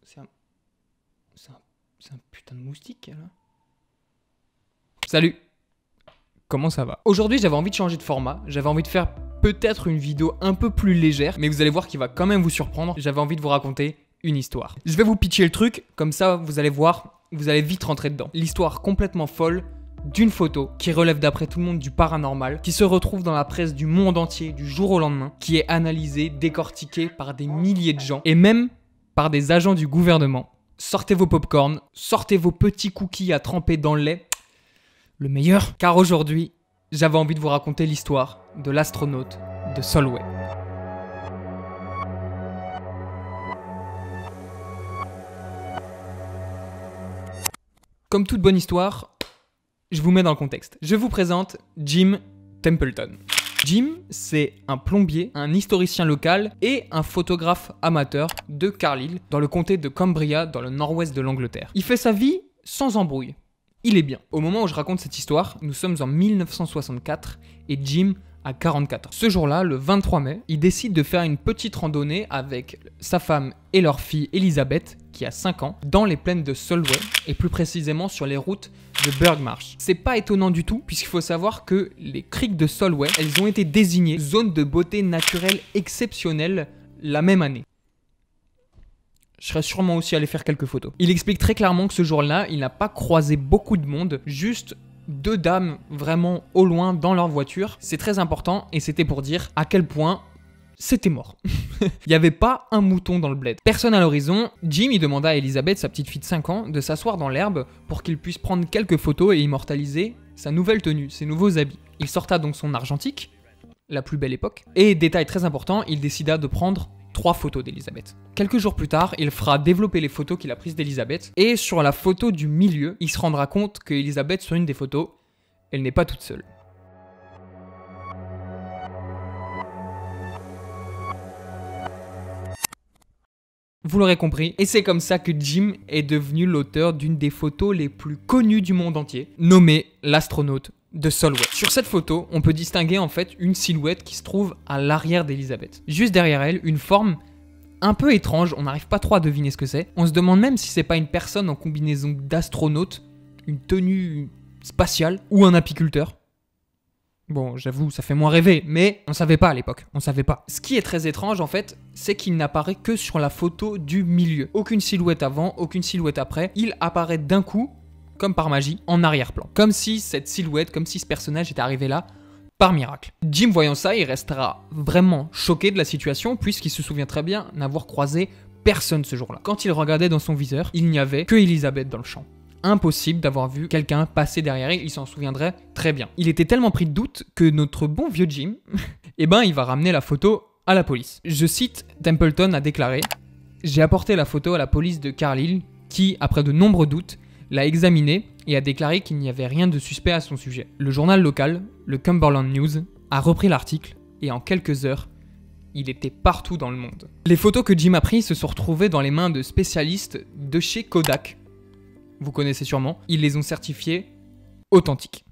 C'est un putain de moustique, là. Salut. Comment ça va? Aujourd'hui, j'avais envie de changer de format. J'avais envie de faire peut-être une vidéo un peu plus légère, mais vous allez voir qu'il va quand même vous surprendre. J'avais envie de vous raconter une histoire. Je vais vous pitcher le truc, comme ça, vous allez voir, vous allez vite rentrer dedans. L'histoire complètement folle d'une photo qui relève d'après tout le monde du paranormal, qui se retrouve dans la presse du monde entier du jour au lendemain, qui est analysée, décortiquée par des milliers de gens et même par des agents du gouvernement. Sortez vos popcorn, sortez vos petits cookies à tremper dans le lait, le meilleur, car aujourd'hui, j'avais envie de vous raconter l'histoire de l'astronaute de Solway. Comme toute bonne histoire, je vous mets dans le contexte. Je vous présente Jim Templeton. Jim, c'est un plombier, un historien local et un photographe amateur de Carlisle, dans le comté de Cumbria, dans le nord-ouest de l'Angleterre. Il fait sa vie sans embrouille. Il est bien. Au moment où je raconte cette histoire, nous sommes en 1964 et Jim a 44 ans. Ce jour-là, le 23 mai, il décide de faire une petite randonnée avec sa femme et leur fille Elizabeth, qui a 5 ans, dans les plaines de Solway et plus précisément sur les routes de Burgmarsh. C'est pas étonnant du tout, puisqu'il faut savoir que les criques de Solway, elles ont été désignées zone de beauté naturelle exceptionnelle la même année. Je serais sûrement aussi allé faire quelques photos. Il explique très clairement que ce jour-là, il n'a pas croisé beaucoup de monde, juste 2 dames vraiment au loin dans leur voiture. C'est très important et c'était pour dire à quel point c'était mort. Il n'y avait pas un mouton dans le bled. Personne à l'horizon. Jim, il demanda à Elizabeth, sa petite fille de 5 ans, de s'asseoir dans l'herbe pour qu'il puisse prendre quelques photos et immortaliser sa nouvelle tenue, ses nouveaux habits. Il sorta donc son argentique, la plus belle époque, et détail très important, il décida de prendre 3 photos d'Elizabeth. Quelques jours plus tard, il fera développer les photos qu'il a prises d'Elizabeth, et sur la photo du milieu, il se rendra compte que Elizabeth, sur une des photos, elle n'est pas toute seule. Vous l'aurez compris, et c'est comme ça que Jim est devenu l'auteur d'une des photos les plus connues du monde entier, nommée l'astronaute de Solway. Sur cette photo, on peut distinguer en fait une silhouette qui se trouve à l'arrière d'Elizabeth. Juste derrière elle, une forme un peu étrange, on n'arrive pas trop à deviner ce que c'est. On se demande même si c'est pas une personne en combinaison d'astronaute, une tenue spatiale ou un apiculteur. Bon, j'avoue, ça fait moins rêver, mais on savait pas à l'époque, on savait pas. Ce qui est très étrange en fait, c'est qu'il n'apparaît que sur la photo du milieu. Aucune silhouette avant, aucune silhouette après, il apparaît d'un coup, comme par magie, en arrière-plan. Comme si cette silhouette, comme si ce personnage était arrivé là, par miracle. Jim, voyant ça, il restera vraiment choqué de la situation, puisqu'il se souvient très bien n'avoir croisé personne ce jour-là. Quand il regardait dans son viseur, il n'y avait que Elizabeth dans le champ. Impossible d'avoir vu quelqu'un passer derrière elle, il s'en souviendrait très bien. Il était tellement pris de doute que notre bon vieux Jim, eh ben, il va ramener la photo à la police. Je cite, Templeton a déclaré « J'ai apporté la photo à la police de Carlisle qui, après de nombreux doutes, l'a examinée et a déclaré qu'il n'y avait rien de suspect à son sujet. Le journal local, le Cumberland News, a repris l'article et en quelques heures, il était partout dans le monde. » Les photos que Jim a prises se sont retrouvées dans les mains de spécialistes de chez Kodak. Vous connaissez sûrement, ils les ont certifiés authentiques.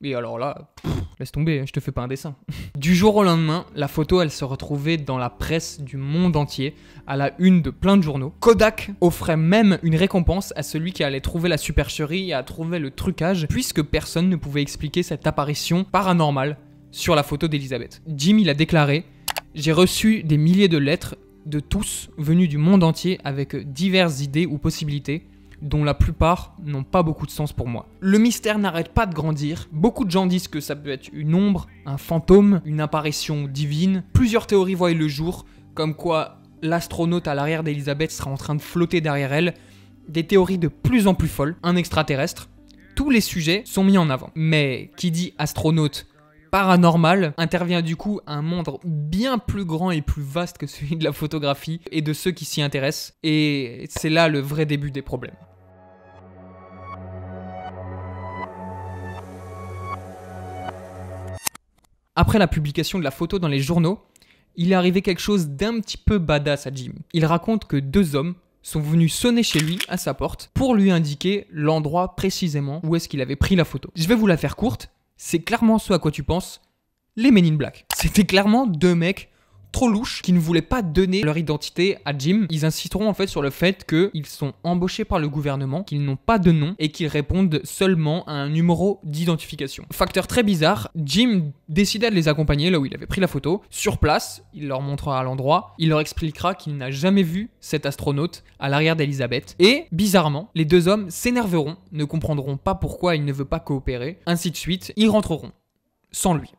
Et alors là, laisse tomber, je te fais pas un dessin. Du jour au lendemain, la photo, elle se retrouvait dans la presse du monde entier, à la une de plein de journaux. Kodak offrait même une récompense à celui qui allait trouver la supercherie et à trouver le trucage, puisque personne ne pouvait expliquer cette apparition paranormale sur la photo d'Elizabeth. Jim, il a déclaré « J'ai reçu des milliers de lettres de tous venus du monde entier avec diverses idées ou possibilités, dont la plupart n'ont pas beaucoup de sens pour moi. Le mystère n'arrête pas de grandir, beaucoup de gens disent que ça peut être une ombre, un fantôme, une apparition divine. Plusieurs théories voient le jour, comme quoi l'astronaute à l'arrière d'Elizabeth sera en train de flotter derrière elle, des théories de plus en plus folles, un extraterrestre. Tous les sujets sont mis en avant. Mais qui dit astronaute paranormal intervient du coup un monde bien plus grand et plus vaste que celui de la photographie et de ceux qui s'y intéressent, et c'est là le vrai début des problèmes. Après la publication de la photo dans les journaux, il est arrivé quelque chose d'un petit peu badass à Jim. Il raconte que 2 hommes sont venus sonner chez lui à sa porte pour lui indiquer l'endroit précisément où est-ce qu'il avait pris la photo. Je vais vous la faire courte. C'est clairement ce à quoi tu penses, les Men in Black. C'était clairement 2 mecs trop louches qui ne voulaient pas donner leur identité à Jim. Ils insisteront en fait sur le fait qu'ils sont embauchés par le gouvernement, qu'ils n'ont pas de nom et qu'ils répondent seulement à un numéro d'identification. Facteur très bizarre, Jim décida de les accompagner là où il avait pris la photo. Sur place, il leur montrera l'endroit, il leur expliquera qu'il n'a jamais vu cet astronaute à l'arrière d'Elizabeth. Et bizarrement, les deux hommes s'énerveront, ne comprendront pas pourquoi il ne veut pas coopérer, ainsi de suite, ils rentreront sans lui,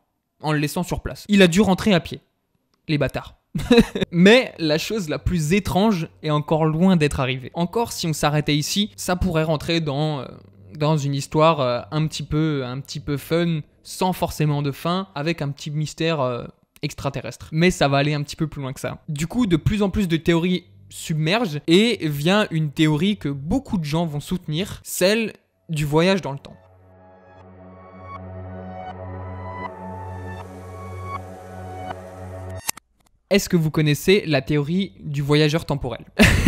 en le laissant sur place. Il a dû rentrer à pied. Les bâtards. Mais la chose la plus étrange est encore loin d'être arrivée. Encore, si on s'arrêtait ici, ça pourrait rentrer dans une histoire un petit peu fun, sans forcément de fin, avec un petit mystère extraterrestre. Mais ça va aller un petit peu plus loin que ça. Du coup, de plus en plus de théories submergent et vient une théorie que beaucoup de gens vont soutenir, celle du voyage dans le temps. Est-ce que vous connaissez la théorie du voyageur temporel?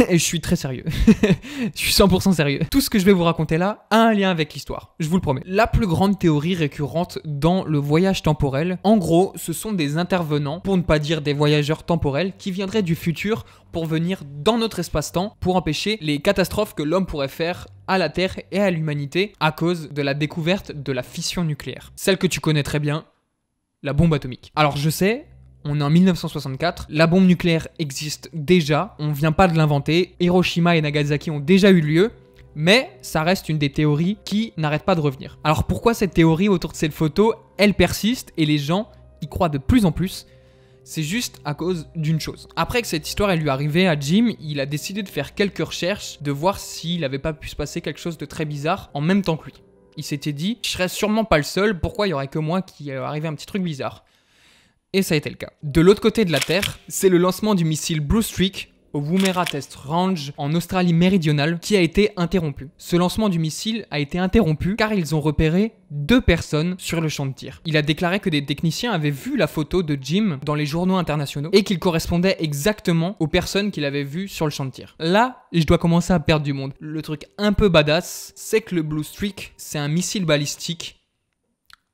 Et je suis très sérieux. Je suis 100% sérieux. Tout ce que je vais vous raconter là a un lien avec l'histoire. Je vous le promets. La plus grande théorie récurrente dans le voyage temporel, en gros, ce sont des intervenants, pour ne pas dire des voyageurs temporels, qui viendraient du futur pour venir dans notre espace-temps pour empêcher les catastrophes que l'homme pourrait faire à la Terre et à l'humanité à cause de la découverte de la fission nucléaire. Celle que tu connais très bien, la bombe atomique. Alors je sais... On est en 1964, la bombe nucléaire existe déjà, on vient pas de l'inventer, Hiroshima et Nagasaki ont déjà eu lieu, mais ça reste une des théories qui n'arrête pas de revenir. Alors pourquoi cette théorie autour de cette photo, elle persiste et les gens y croient de plus en plus? C'est juste à cause d'une chose. Après que cette histoire elle lui arrivait à Jim, il a décidé de faire quelques recherches, de voir s'il n'avait pas pu se passer quelque chose de très bizarre en même temps que lui. Il s'était dit, je serais sûrement pas le seul, pourquoi il y aurait que moi qui arrivait un petit truc bizarre? Et ça a été le cas. De l'autre côté de la Terre, c'est le lancement du missile Blue Streak au Woomera Test Range en Australie méridionale qui a été interrompu. Ce lancement du missile a été interrompu car ils ont repéré 2 personnes sur le champ de tir. Il a déclaré que des techniciens avaient vu la photo de Jim dans les journaux internationaux et qu'il correspondait exactement aux personnes qu'il avait vues sur le champ de tir. Là, je dois commencer à perdre du monde. Le truc un peu badass, c'est que le Blue Streak, c'est un missile balistique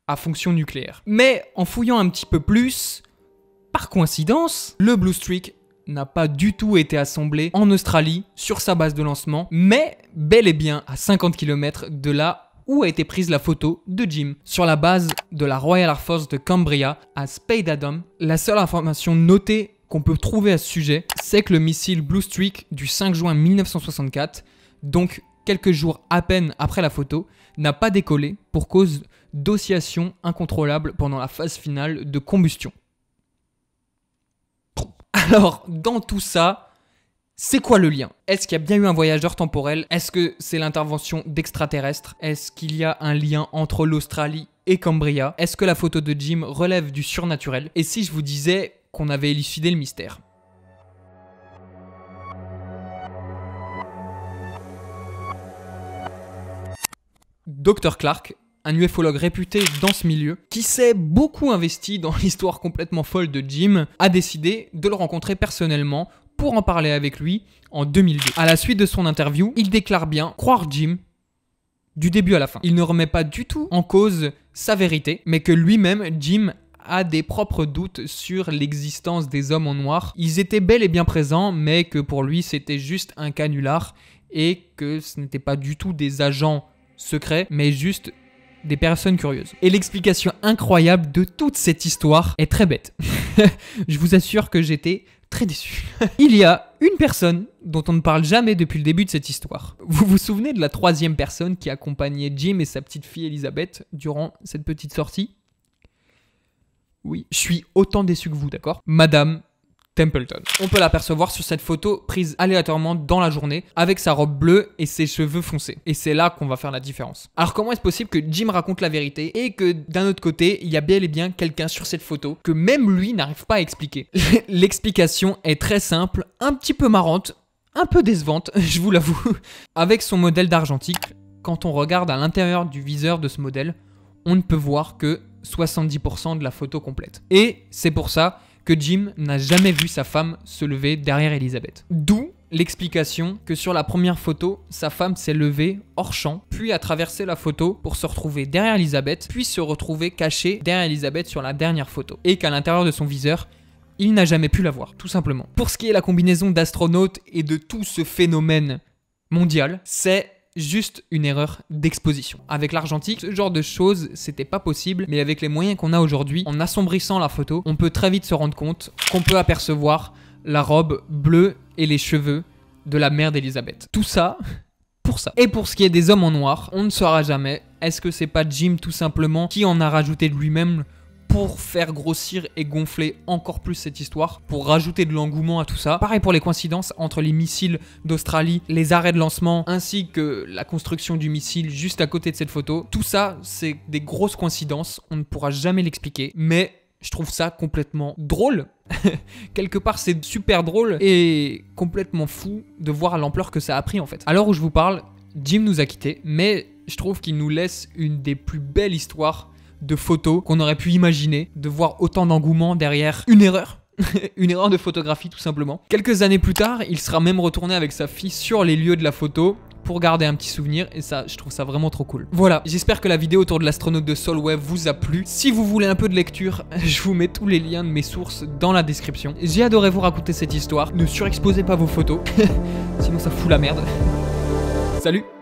à fonction nucléaire. Mais en fouillant un petit peu plus, par coïncidence, le Blue Streak n'a pas du tout été assemblé en Australie sur sa base de lancement, mais bel et bien à 50 km de là où a été prise la photo de Jim, sur la base de la Royal Air Force de Cumbria à Speydadom. La seule information notée qu'on peut trouver à ce sujet, c'est que le missile Blue Streak du 5 juin 1964, donc quelques jours à peine après la photo, n'a pas décollé pour cause d'oscillation incontrôlable pendant la phase finale de combustion. Alors, dans tout ça, c'est quoi le lien? Est-ce qu'il y a bien eu un voyageur temporel? Est-ce que c'est l'intervention d'extraterrestres? Est-ce qu'il y a un lien entre l'Australie et Cambria? Est-ce que la photo de Jim relève du surnaturel? Et si je vous disais qu'on avait élucidé le mystère? Dr Clark, un ufologue réputé dans ce milieu, qui s'est beaucoup investi dans l'histoire complètement folle de Jim, a décidé de le rencontrer personnellement pour en parler avec lui en 2002. À la suite de son interview, il déclare bien croire Jim du début à la fin. Il ne remet pas du tout en cause sa vérité, mais que lui-même, Jim, a des propres doutes sur l'existence des hommes en noir. Ils étaient bel et bien présents, mais que pour lui, c'était juste un canular et que ce n'était pas du tout des agents secrets, mais juste des personnes curieuses. Et l'explication incroyable de toute cette histoire est très bête. Je vous assure que j'étais très déçu. Il y a une personne dont on ne parle jamais depuis le début de cette histoire. Vous vous souvenez de la 3e personne qui accompagnait Jim et sa petite fille Elizabeth durant cette petite sortie? Oui, je suis autant déçu que vous, d'accord? Madame Templeton. On peut l'apercevoir sur cette photo prise aléatoirement dans la journée avec sa robe bleue et ses cheveux foncés. Et c'est là qu'on va faire la différence. Alors comment est-ce possible que Jim raconte la vérité et que d'un autre côté, il y a bel et bien quelqu'un sur cette photo que même lui n'arrive pas à expliquer? L'explication est très simple, un petit peu marrante, un peu décevante, je vous l'avoue. Avec son modèle d'argentique, quand on regarde à l'intérieur du viseur de ce modèle, on ne peut voir que 70% de la photo complète. Et c'est pour ça que Jim n'a jamais vu sa femme se lever derrière Elizabeth. D'où l'explication que sur la première photo, sa femme s'est levée hors champ, puis a traversé la photo pour se retrouver derrière Elizabeth, puis se retrouver cachée derrière Elizabeth sur la dernière photo. Et qu'à l'intérieur de son viseur, il n'a jamais pu la voir, tout simplement. Pour ce qui est la combinaison d'astronautes et de tout ce phénomène mondial, c'est juste une erreur d'exposition. Avec l'argentique, ce genre de choses, c'était pas possible, mais avec les moyens qu'on a aujourd'hui, en assombrissant la photo, on peut très vite se rendre compte qu'on peut apercevoir la robe bleue et les cheveux de la mère d'Elisabeth. Tout ça pour ça. Et pour ce qui est des hommes en noir, on ne saura jamais, est-ce que c'est pas Jim tout simplement qui en a rajouté de lui-même pour faire grossir et gonfler encore plus cette histoire, pour rajouter de l'engouement à tout ça. Pareil pour les coïncidences entre les missiles d'Australie, les arrêts de lancement, ainsi que la construction du missile juste à côté de cette photo. Tout ça, c'est des grosses coïncidences, on ne pourra jamais l'expliquer, mais je trouve ça complètement drôle. Quelque part, c'est super drôle et complètement fou de voir l'ampleur que ça a pris en fait. À l'heure où je vous parle, Jim nous a quittés, mais je trouve qu'il nous laisse une des plus belles histoires de photos qu'on aurait pu imaginer, de voir autant d'engouement derrière une erreur. Une erreur de photographie tout simplement. Quelques années plus tard, il sera même retourné avec sa fille sur les lieux de la photo pour garder un petit souvenir et ça, je trouve ça vraiment trop cool. Voilà, j'espère que la vidéo autour de l'astronaute de Solway vous a plu. Si vous voulez un peu de lecture, je vous mets tous les liens de mes sources dans la description. J'ai adoré vous raconter cette histoire. Ne surexposez pas vos photos, sinon ça fout la merde. Salut!